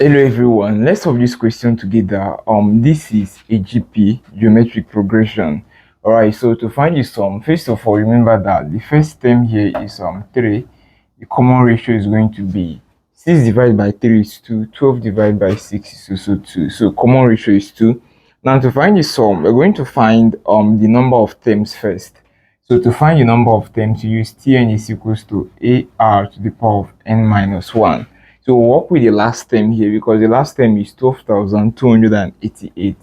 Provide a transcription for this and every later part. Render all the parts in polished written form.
Hello everyone, let's solve this question together. This is a GP, geometric progression. Alright, so to find the sum, first of all, remember that the first term here is 3. The common ratio is going to be 6 divided by 3 is 2, 12 divided by 6 is also 2. So common ratio is 2. Now to find the sum, we're going to find the number of terms first. So to find the number of terms, you use Tn is equals to AR to the power of n minus 1. So we'll work with the last term here because the last term is 12,288.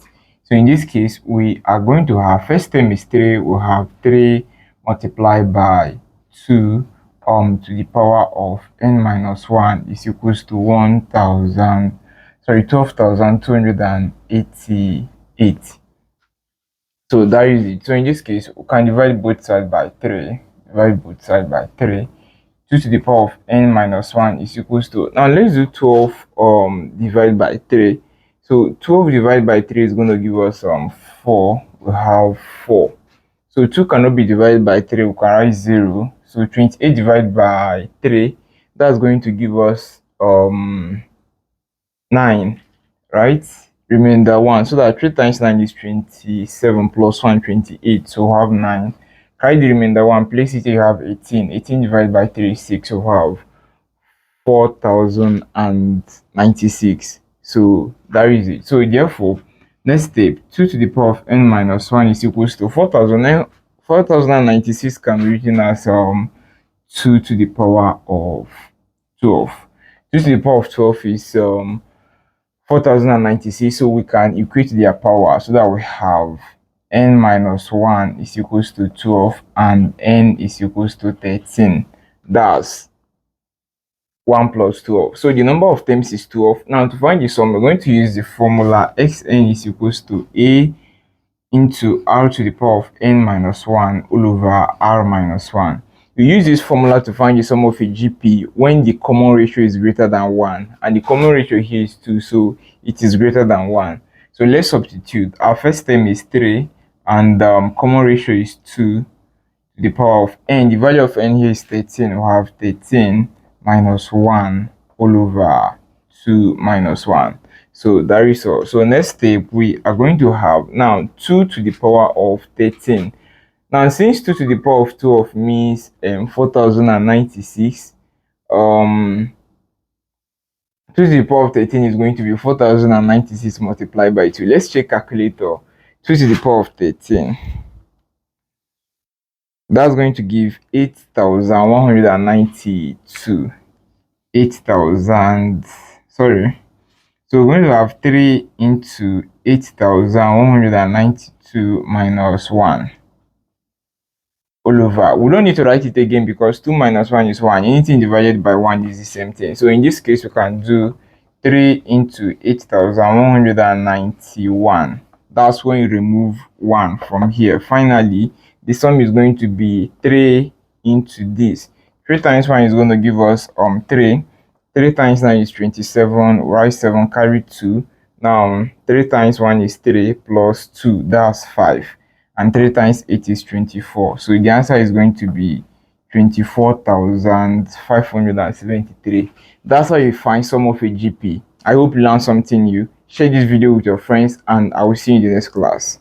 So in this case, we are going to have, first term is 3, we'll have 3 multiplied by 2 to the power of n minus 1 is equals to 12,288. So that is it. So in this case, we can divide both sides by 3. 2 to the power of n minus 1 is equals to, now let's do 12 divided by 3. So 12 divided by 3 is going to give us 4. We have 4. So 2 cannot be divided by 3, we can write 0. So 28 divided by 3, that's going to give us 9, right? Remainder 1. So that 3 times 9 is 27 plus 1, 28. So we have 9. Carry the remainder 1, place it, you have 18. 18 divided by 3 is 6, so we have 4,096. So that is it. So therefore, next step, 2 to the power of n minus 1 is equals to 4,096 can be written as 2 to the power of 12. 2 to the power of 12 is 4,096, so we can equate their power so that we have n minus 1 is equals to 12 and n is equals to 13. That's 1 plus 12. So the number of terms is 12. Now to find the sum, we're going to use the formula xn is equals to a into r to the power of n minus 1 all over r minus 1. We use this formula to find the sum of a GP when the common ratio is greater than 1, and the common ratio here is 2, so it is greater than 1. So let's substitute. Our first term is 3 and common ratio is 2 to the power of n. The value of n here is 13. We have 13 minus 1 all over 2 minus 1. So that is all. So next step, we are going to have now 2 to the power of 13. Now since 2 to the power of 12 means 4,096, 2 to the power of 13 is going to be 4,096 multiplied by 2. Let's check calculator. 2 to the power of 13. That's going to give 8,192. 8,000. Sorry. So we're going to have 3 into 8,192 minus 1 all over. We don't need to write it again because 2 minus 1 is 1. Anything divided by 1 is the same thing. So in this case, we can do 3 into 8,191. That's when you remove 1 from here. Finally, the sum is going to be 3 into this. 3 times 1 is going to give us 3. 3 times 9 is 27. Write 7, carry 2. Now 3 times 1 is 3 plus 2, that's 5. And 3 times 8 is 24. So the answer is going to be 24,573. That's how you find sum of a GP. I hope you learned something new. Share this video with your friends and I will see you in the next class.